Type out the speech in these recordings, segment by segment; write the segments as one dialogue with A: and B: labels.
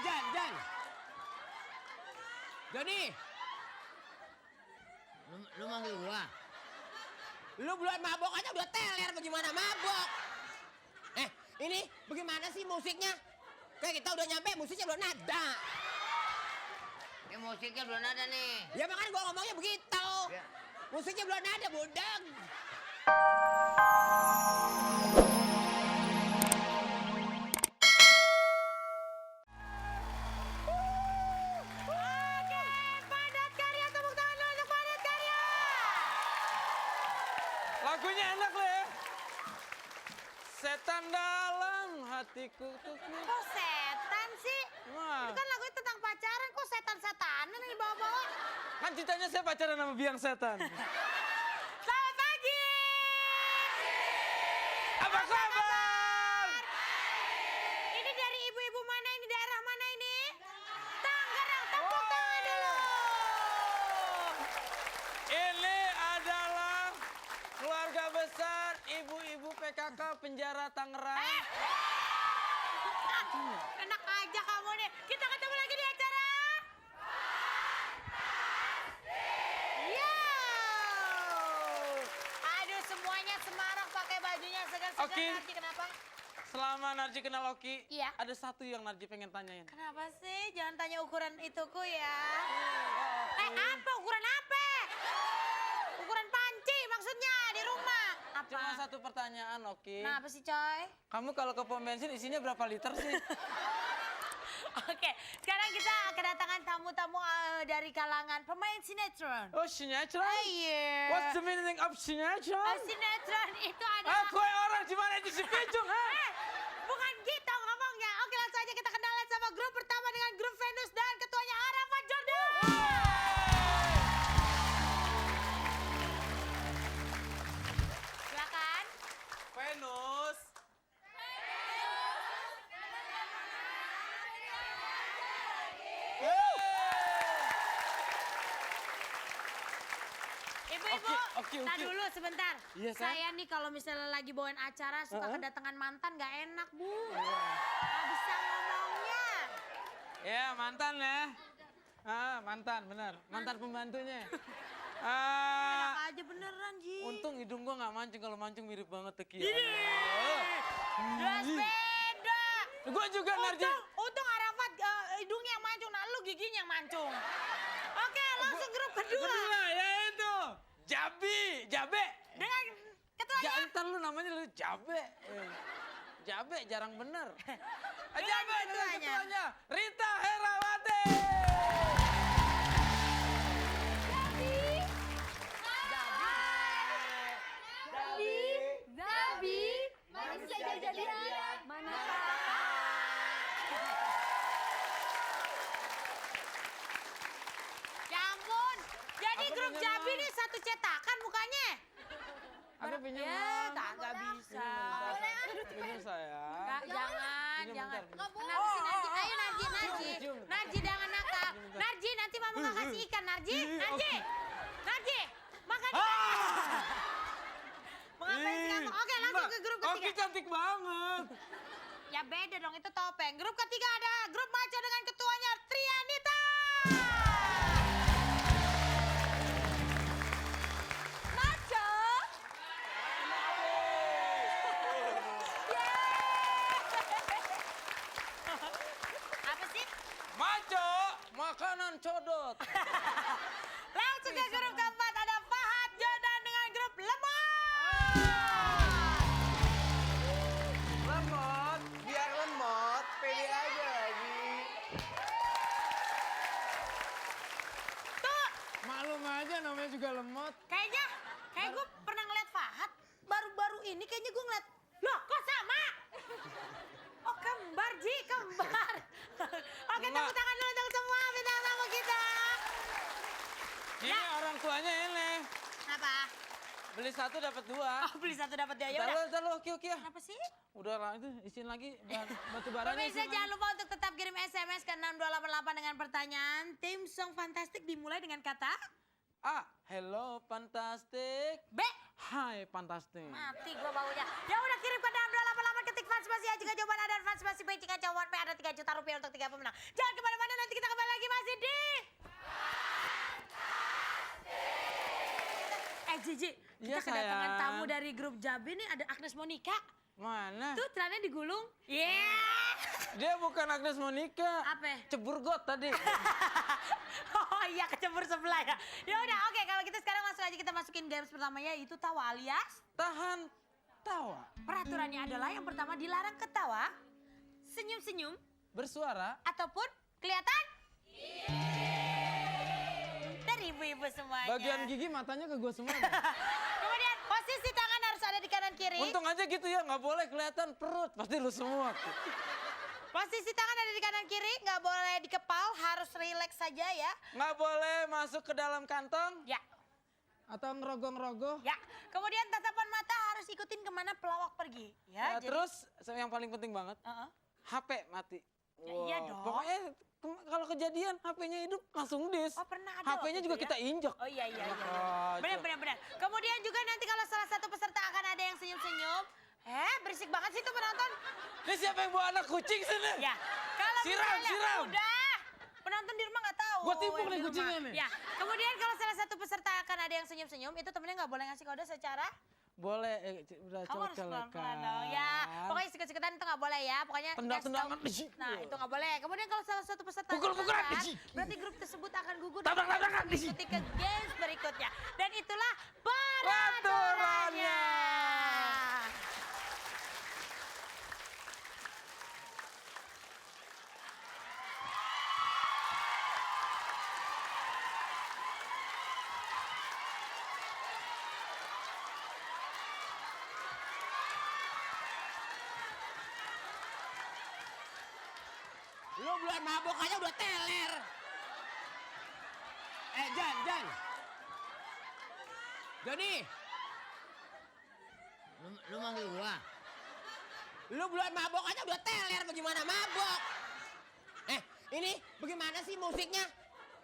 A: Jan. Joni.
B: Lu manggil gua?
A: Lu bulan mabok aja udah teler, bagaimana mabok? Ini bagaimana sih musiknya? Kayak kita udah nyampe, musiknya belum ada.
B: Ya musiknya belum ada nih.
A: Ya makanya gua ngomongnya begitu.
B: Ya.
A: Musiknya belum ada, bodang.
C: Oke, Padat Karya, tepuk tangan dulu untuk Padat Karya.
D: Lagunya enak loh ya. Setan dalam hatiku tuh.
C: Kok setan sih?
D: Wah.
C: Itu kan lagunya tentang pacaran, kok setan-setanan yang dibawa-bawa?
D: Kan ceritanya saya pacaran sama biang setan.
C: Selamat pagi!
D: Apa kabar?
C: Ini dari ibu-ibu mana ini? Daerah mana ini? Tangerang, tepuk tangan dulu.
D: Ini adalah keluarga besar ibu-ibu PKK penjara Tangerang.
C: Enak aja kamu nih. Kita ketemu lagi di acara. Yo! Aduh, semuanya semarak pakai bajunya segar-segar.
D: Oke.
C: Nanti kenapa?
D: Selama Narji kenal Oki,
C: Iya.
D: ada satu yang Narji pengen tanyain.
C: Kenapa sih? Jangan tanya ukuran ituku ya. Apa? Ukuran apa? Ukuran panci maksudnya di rumah. Apa?
D: Cuma satu pertanyaan Oki.
C: Nah, apa sih, coy?
D: Kamu kalau ke pom bensin isinya berapa liter sih?
C: Oke, sekarang kita kedatangan tamu-tamu dari kalangan pemain sinetron.
D: Oh, sinetron?
C: Iya.
D: What's the meaning of sinetron?
C: Sinetron itu adalah...
D: Aku orang di mana itu si Picung, ha?
C: Bukan gitu ngomongnya. Oke, langsung aja kita kenalan sama grup pertama dengan grup Venus dan ketuanya Arafat Jordan. Silakan.
D: Venus.
C: Ibu-ibu,
D: Oke.
C: nah dulu sebentar.
D: Iya, San.
C: Saya nih kalau misalnya lagi bawain acara suka kedatangan mantan gak enak, Bu. Gak bisa ngomongnya.
D: Ya, mantan ya. Mantan, benar. Mantan pembantunya.
C: Enak aja beneran, Ji.
D: Untung hidung gua nggak mancung, kalau mancung mirip banget Teki.
C: Jelas beda.
D: Gua juga Narji.
C: Untung Arafat hidungnya yang mancung, nah lu giginya yang mancung. Oke, langsung grup kedua.
D: Kedua ya itu. Jabe.
C: Dengan ketuanya.
D: Ntar lu namanya lu Jabe. Jabe jarang bener.
C: Dengan
D: Jabe dengan
C: ketuanya.
D: ketuanya. Rita Herawati.
C: Zabi, manusia jadi-jadian, mana Ya ampun, jadi
D: Aku
C: grup
D: pinjam
C: Jabi
D: dong.
C: ini satu cetakan mukanya.
D: Aku pinjam
C: Ya,
D: dong.
C: kagak bisa.
D: Pinjam saya.
C: Jangan.
D: Pinjam bentar.
C: Kenapa sih Narji? Ayo Narji.
D: Cium.
C: Narji jangan nakal. Narji, nanti mama nggak kasih ikan. Narji. Makan ikan. Mau ngapain sih kamu? Oke, langsung ke grup
D: Oki
C: ketiga.
D: cantik banget.
C: Ya beda dong, itu topeng. Grup ketiga ada grup maco dengan ketuanya Trianita. Maco. Apa sih?
D: Maco, makanan codot.
C: Langsung ke grup keempat ada Fahad Jordan dengan grup Lemot.
A: Lemot, biar lemot, pede aja lagi.
C: Tuh,
D: Maklum aja namanya juga lemot.
C: kayak gue pernah ngeliat Fahad. Baru-baru ini kayaknya gue ngeliat, loh kok sama? Oh kembar, Ji, kembar. Oke,
D: Emak.
C: tepuk tangan dulu untuk semua bintang tamu kita.
D: Ini orang tuanya ini.
C: Apa?
D: Beli satu dapat dua.
C: Oh, beli satu dapat dua, ya udah.
D: Ntar lu oke ya.
C: Kenapa sih?
D: Udah lah itu isiin lagi batu baranya.
C: Pemirsa jangan lupa untuk tetap kirim SMS ke 6288 dengan pertanyaan tim song fantastik dimulai dengan kata
D: A. Hello Fantastic.
C: B.
D: Hai Fantastic.
C: Mati gua baunya. Ya udah kirim ke 6288 ketik Advance Masih A jika jawaban A dan Advance Masih B jika jawaban B, ada 3 juta rupiah untuk 3 pemenang. Jangan kemana-mana, nanti kita kembali lagi masih di... Jiji, kita
D: Iya,
C: kedatangan
D: sayang.
C: tamu dari grup Jabi nih, ada Agnes Monica.
D: Mana?
C: Tuh, celananya digulung. Yeah!
D: Dia bukan Agnes Monica.
C: Apa?
D: Cebur got tadi.
C: Oh iya, kecebur sebelah ya. Ya udah, oke, kalau gitu sekarang langsung aja kita masukin games pertamanya, yaitu tawa alias.
D: Tahan tawa.
C: Peraturannya adalah yang pertama dilarang ketawa, senyum-senyum,
D: Bersuara.
C: ataupun kelihatan dari ibu-ibu semuanya.
D: Bagian gigi matanya ke gue semua.
C: Kemudian posisi tangan harus ada di kanan kiri.
D: Untung aja gitu ya, nggak boleh kelihatan perut. Pasti lu semua.
C: Posisi tangan ada di kanan kiri, nggak boleh dikepal, harus rileks saja ya.
D: Nggak boleh masuk ke dalam kantong.
C: Ya,
D: Atau ngerogoh-ngerogoh.
C: ya. Kemudian tatapan mata harus ikutin kemana pelawak pergi. Ya, jadi-
D: Terus yang paling penting banget,
C: Uh-uh.
D: HP mati.
C: Ya, iya dong.
D: Pokoknya kalau kejadian HP-nya hidup langsung dis.
C: Oh, pernah ada
D: HP-nya
C: waktu
D: juga
C: itu ya?
D: kita injek.
C: Oh iya, iya, iya.
D: Oh,
C: Benar,
D: coba.
C: benar. Kemudian juga nanti kalau salah satu peserta akan ada yang senyum-senyum. Berisik banget sih tuh penonton.
D: Ini siapa yang bawa anak kucing sini?
C: Ya, kalau
D: Siram,
C: misalnya
D: siram.
C: udah, penonton di rumah nggak tahu.
D: Gua timpuk
C: yang
D: nih
C: di rumah.
D: kucingnya nih.
C: Ya, kemudian kalau salah satu peserta akan ada yang senyum-senyum, itu temennya nggak boleh ngasih kode secara.
D: Boleh, udah
C: Kamu harus
D: colek-colekan.
C: pelan-pelan dong. Ya, pokoknya sikut-sikutan itu nggak boleh ya. Pokoknya
D: Tendang-tendangan,
C: kasih tahu. Nah, itu nggak boleh. Kemudian kalau salah satu peserta
D: Pukul-pukulan,
C: melanggar, berarti grup tersebut akan gugur.
D: Tabrak-tabrakan,
C: Ikuti ke games berikutnya. Dan itulah
D: Peraturannya.
C: peraturannya.
A: Lu bulan mabok aja udah teler. Jan. Joni,
B: Lu manggil gua.
A: lu bulan mabok aja udah teler, bagaimana mabok? Ini bagaimana sih musiknya?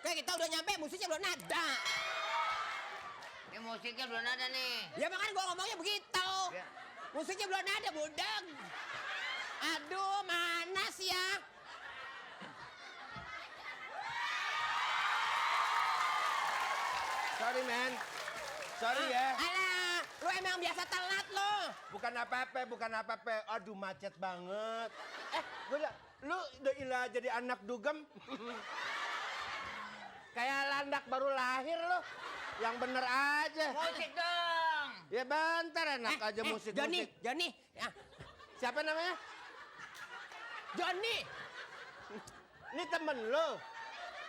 A: Kayak kita udah nyampe, musiknya belum ada.
B: Ini musiknya belum ada nih.
A: Ya makanya gua ngomongnya begitu.
B: Ya.
A: Musiknya belum ada, budeng. Aduh, mana sih ya?
E: Sorry men, sorry ya.
A: Alah, lu emang biasa telat lo.
E: Bukan apa-apa. Aduh macet banget. Lu udah ilah jadi anak dugem. Kayak landak baru lahir lo. Yang bener aja.
B: Musik dong.
E: Ya bentar enak aja musik.
A: Joni. Ya,
E: Siapa namanya?
A: Joni.
E: Ini temen lo.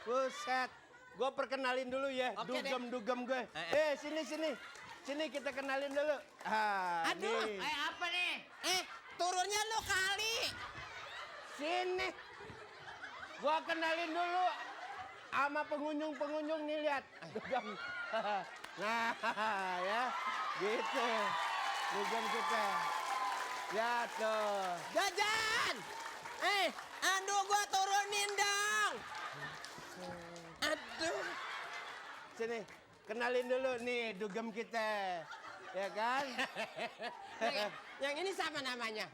E: Buset. Gue perkenalin dulu ya,
A: Oke deh.
E: dugem gue. Sini. Sini kita kenalin dulu.
A: Aduh,
E: nih.
B: Apa nih?
A: Turunnya lu kali.
E: Sini. Gua kenalin dulu sama pengunjung nih lihat. Dugem. Nah, ya. Gitu. Dugem kita. Ya tuh.
A: Jajan. Aduh gua turunin dong. Aduh.
E: Sini. Kenalin dulu nih dugem kita. Ya kan?
A: Yang ini siapa namanya?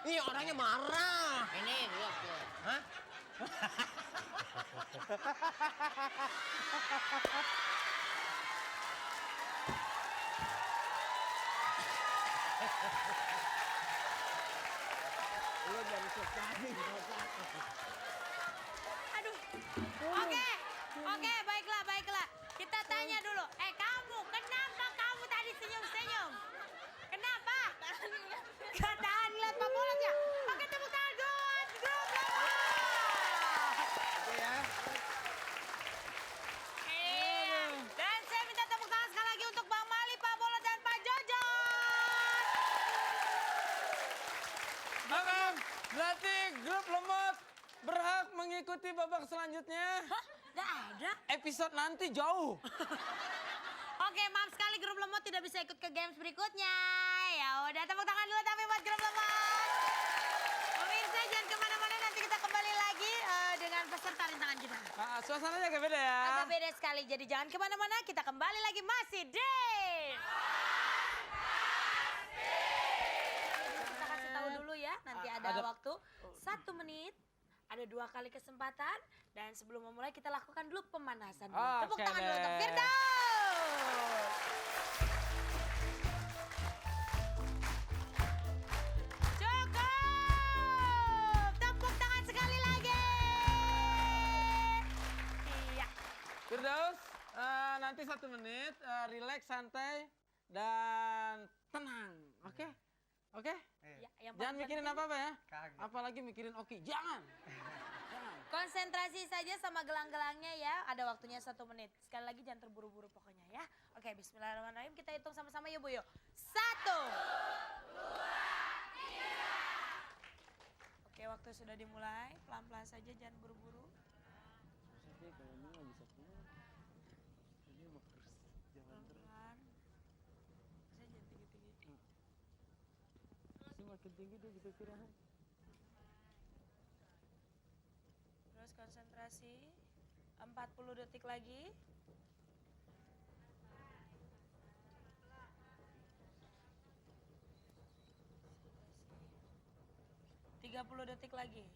A: Ih, orangnya marah.
B: Ini gua tuh.
A: Hah?
E: Lu dari sekali.
C: Aduh. Oke, baiklah. Kita tanya dulu. Kamu, kenapa kamu tadi senyum-senyum? Kenapa? Tahan lihat Pak Bolas ya. Oke, tepuk tangan buat grup Lemot.
E: Oke ya.
C: Iya. Dan saya minta tepuk tangan sekali lagi untuk Bang Mali, Pak Bolas, dan Pak Jojo.
D: Bang, berarti grup Lemot berhak mengikuti babak selanjutnya.
C: Hah? Gak ada?
D: Episode nanti jauh.
C: Oke, maaf sekali grup Lemot tidak bisa ikut ke games berikutnya. Ya udah, tepuk tangan dulu tapi buat grup Lemot. Pemirsa jangan kemana-mana, nanti kita kembali lagi dengan peserta rintangan kita.
D: Suasananya agak beda ya.
C: Agak beda sekali, jadi jangan kemana-mana, kita kembali lagi masih di... Kita kasih tahu dulu ya, ada waktu 1 menit. Ada 2 kali kesempatan. Dan sebelum memulai kita lakukan dulu pemanasan dulu. Tepuk
D: Oke
C: tangan dulu untuk
D: deh.
C: Firdaus. Cukup. Tepuk tangan sekali lagi. Iya.
D: Firdaus, nanti 1 menit, rileks, santai, dan tenang. Oke? Oke?
C: Ya, yang
D: Jangan
C: paling
D: mikirin
C: penting,
D: apa-apa ya.
E: Kagak.
D: Apalagi mikirin Oki. Jangan. Jangan.
C: konsentrasi saja sama gelang-gelangnya ya. Ada waktunya 1 menit. Sekali lagi jangan terburu-buru pokoknya ya. Oke, bismillahirrahmanirrahim. Kita hitung sama-sama ya Bu yo. 1, 2, 3. Oke, waktu sudah dimulai. Pelan-pelan saja, jangan buru-buru. Pelan-pelan. Saya jangan tinggi-tinggi.
D: Makin tinggi dia bisa istirahat.
C: Terus konsentrasi. 40 detik lagi. Tiga 30 detik lagi.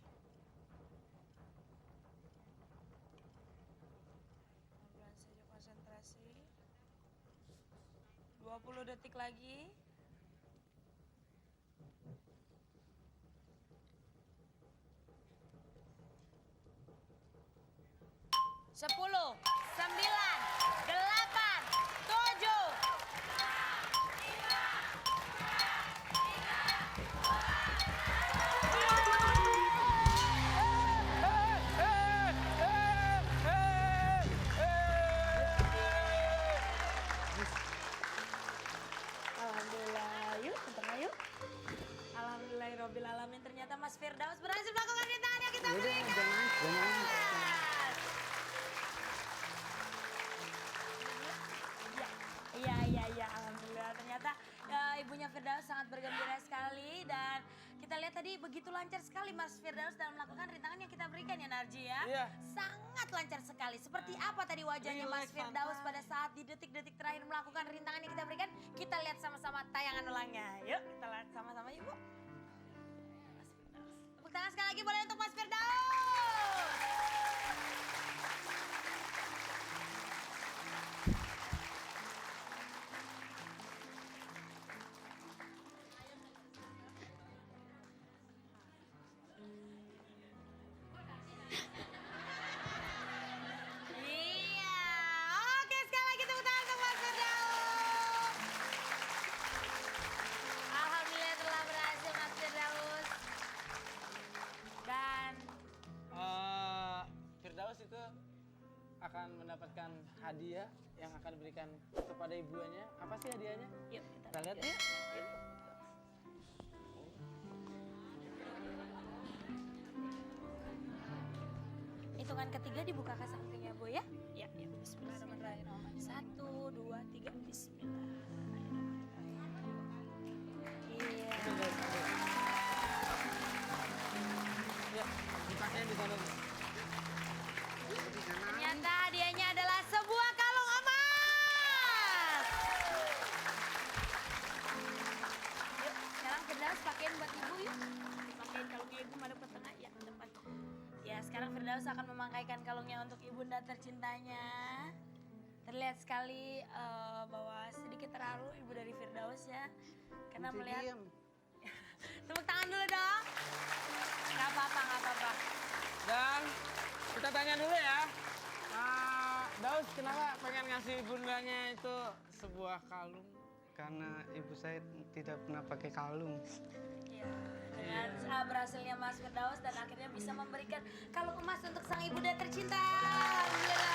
C: Pelan-pelan saja konsentrasi. 20 detik lagi. 10, 9, 8, 7. Alhamdulillah, yuk tengah yuk. Alhamdulillahirobbilalamin, ternyata Mas Firdaus berhasil melakukan rintangan yang kita berikan. Iya, alhamdulillah. Ternyata ibunya Firdaus sangat bergembira sekali dan kita lihat tadi begitu lancar sekali Mas Firdaus dalam melakukan rintangan yang kita berikan ya Narji ya.
D: Iya.
C: Sangat lancar sekali. Seperti apa tadi wajahnya Mas
D: Relax,
C: Firdaus
D: santai.
C: pada saat di detik-detik terakhir melakukan rintangan yang kita berikan? Kita lihat sama-sama tayangan ulangnya. Yuk, kita lihat sama-sama yuk, Bu. Mas Firdaus. Tepuk tangan sekali lagi boleh untuk Mas Firdaus. Iya, oke sekali lagi tepuk tangan untuk Mas Firdaus. Alhamdulillah telah berhasil Mas Firdaus. Dan
D: Firdaus itu akan mendapatkan hadiah yang akan diberikan kepada ibunya. Apa sih hadiahnya?
C: yuk
D: Kita lihat ya.
C: hitungan ketiga dibuka ke sampingnya Bu ya. Ya, bismillahirrahmanirrahim. 1, 2, 3, bismillahirrahmanirrahim. Iya.
D: Ya, bukanya di sana.
C: Ternyata hadiahnya adalah sebuah kalung emas. Yuk, sekarang Firdaus pakein buat ibu yuk. Pakein kalungnya ibu madep ke tengah ya, depan. Ya, sekarang Firdaus akan memakaikan kalungnya untuk ibunda tercintanya. Terlihat sekali bahwa sedikit terharu ibu dari Firdaus ya. Karena melihat tepuk tangan dulu dong. Gak apa-apa.
D: Dan kita tanya dulu ya. Daus, kenapa pengen ngasih bundanya itu sebuah kalung?
F: Karena ibu saya tidak pernah pakai kalung.
C: Ya, dengan berhasilnya Mas Firdaus dan akhirnya bisa memberikan kalung emas untuk sang ibunda tercinta. Alhamdulillah.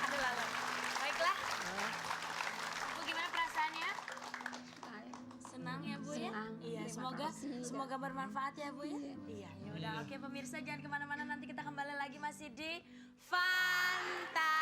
C: Aduh lalu. Baiklah. Bu gimana perasaannya? Senang ya Bu ya? Iya, semoga bermanfaat ya Bu ya. Iya, ya udah oke pemirsa jangan kemana-mana nanti kita kembali lagi masih di Fanta.